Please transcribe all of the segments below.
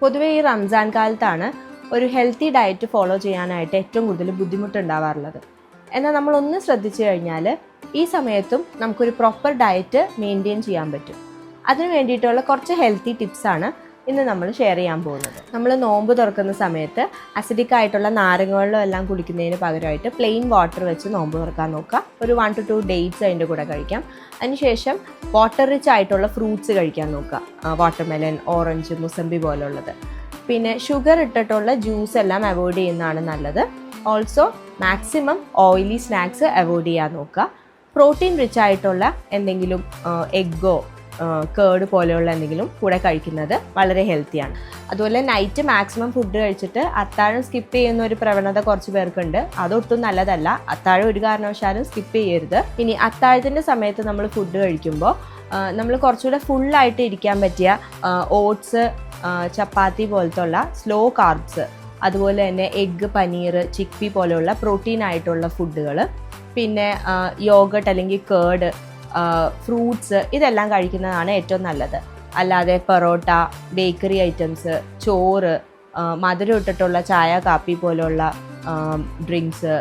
പൊതുവേ ഈ റംസാൻ കാലത്താണ് ഒരു ഹെൽത്തി ഡയറ്റ് ഫോളോ ചെയ്യാനായിട്ട് ഏറ്റവും കൂടുതൽ ബുദ്ധിമുട്ടുണ്ടാവാറുള്ളത്. എന്നാൽ നമ്മളൊന്ന് ശ്രദ്ധിച്ചു കഴിഞ്ഞാൽ ഈ സമയത്തും നമുക്കൊരു പ്രോപ്പർ ഡയറ്റ് മെയിൻറ്റെയിൻ ചെയ്യാൻ പറ്റും. അതിന് വേണ്ടിയിട്ടുള്ള കുറച്ച് ഹെൽത്തി ടിപ്സാണ് ഇന്ന് നമ്മൾ ഷെയർ ചെയ്യാൻ പോകുന്നത്. നമ്മൾ നോമ്പ് തുറക്കുന്ന സമയത്ത് അസിഡിക് ആയിട്ടുള്ള നാരങ്ങ വെള്ളം എല്ലാം കുടിക്കുന്നതിന് പകരമായിട്ട് പ്ലെയിൻ വാട്ടർ വെച്ച് നോമ്പ് തുറക്കാൻ നോക്കുക. ഒരു 1 to 2 ഡേറ്റ്സ് അതിൻ്റെ കൂടെ കഴിക്കാം. അതിനുശേഷം വാട്ടർ റിച്ച് ആയിട്ടുള്ള ഫ്രൂട്ട്സ് കഴിക്കാൻ നോക്കുക. വാട്ടർമെലൻ, ഓറഞ്ച്, മുസമ്പി പോലുള്ളത്. പിന്നെ ഷുഗർ ഇട്ടിട്ടുള്ള ജ്യൂസ് എല്ലാം അവോയ്ഡ് ചെയ്യുന്നതാണ് നല്ലത്. Also maximum oily snacks avoid ചെയ്യാൻ നോക്കുക. പ്രോട്ടീൻ റിച്ച് ആയിട്ടുള്ള എന്തെങ്കിലും എഗ്ഗോ കേർഡ് പോലെയുള്ള എന്തെങ്കിലും കൂടെ കഴിക്കുന്നത് വളരെ ഹെൽത്തിയാണ്. അതുപോലെ നൈറ്റ് മാക്സിമം ഫുഡ് കഴിച്ചിട്ട് അത്താഴം സ്കിപ്പ് ചെയ്യുന്ന ഒരു പ്രവണത കുറച്ച് പേർക്കുണ്ട്. അതൊട്ടും നല്ലതല്ല. അത്താഴം ഒരു കാരണവശാലും സ്കിപ്പ് ചെയ്യരുത്. ഇനി അത്താഴത്തിൻ്റെ സമയത്ത് നമ്മൾ ഫുഡ് കഴിക്കുമ്പോൾ നമ്മൾ കുറച്ചുകൂടെ ഫുള്ളായിട്ട് ഇരിക്കാൻ പറ്റിയ ഓട്സ്, ചപ്പാത്തി പോലത്തുള്ള സ്ലോ കാർബ്സ്, അതുപോലെ തന്നെ എഗ്ഗ്, പനീർ, ചിക്പി പോലെയുള്ള പ്രോട്ടീൻ ആയിട്ടുള്ള ഫുഡുകൾ, പിന്നെ യോഗട്ട് അല്ലെങ്കിൽ കേർഡ്, ഫ്രൂട്ട്സ്, ഇതെല്ലാം കഴിക്കുന്നതാണ് ഏറ്റവും നല്ലത്. അല്ലാതെ പൊറോട്ട, ബേക്കറി ഐറ്റംസ്, ചോറ്, മധുരം ഇട്ടിട്ടുള്ള ചായ, കാപ്പി പോലെയുള്ള ഡ്രിങ്ക്സ്,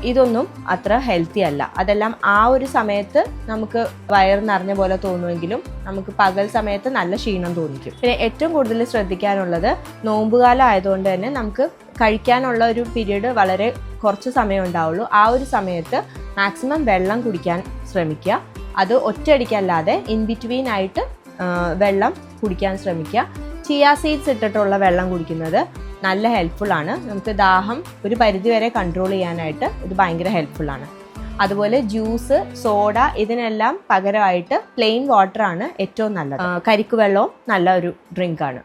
ഇതൊന്നും അത്ര ഹെൽത്തി അല്ല. അതെല്ലാം ആ ഒരു സമയത്ത് നമുക്ക് വയറ് നിറഞ്ഞ പോലെ തോന്നുമെങ്കിലും നമുക്ക് പകൽ സമയത്ത് നല്ല ക്ഷീണം തോന്നിക്കും. പിന്നെ ഏറ്റവും കൂടുതൽ ശ്രദ്ധിക്കാനുള്ളത്, നോമ്പുകാലം ആയതുകൊണ്ട് തന്നെ നമുക്ക് കഴിക്കാനുള്ള ഒരു പീരീഡ് വളരെ കുറച്ച് സമയം ഉണ്ടാവുള്ളൂ. ആ ഒരു സമയത്ത് മാക്സിമം വെള്ളം കുടിക്കാൻ ശ്രമിക്കുക. അത് ഒറ്റയടിക്കല്ലാതെ ഇൻ ബിറ്റ്വീൻ ആയിട്ട് വെള്ളം കുടിക്കാൻ ശ്രമിക്കുക. ചിയ സീഡ്സ് ഇട്ടിട്ടുള്ള വെള്ളം കുടിക്കുന്നത് നല്ല ഹെൽപ്ഫുള്ളാണ്. നമുക്ക് ദാഹം ഒരു പരിധിവരെ കൺട്രോൾ ചെയ്യാനായിട്ട് ഇത് ഭയങ്കര ഹെൽപ്ഫുള്ളാണ്. അതുപോലെ ജ്യൂസ്, സോഡ, ഇതിനെല്ലാം പകരമായിട്ട് പ്ലെയിൻ വാട്ടറാണ് ഏറ്റവും നല്ലത്. കരിക്ക് വെള്ളവും നല്ല ഒരു ഡ്രിങ്കാണ്.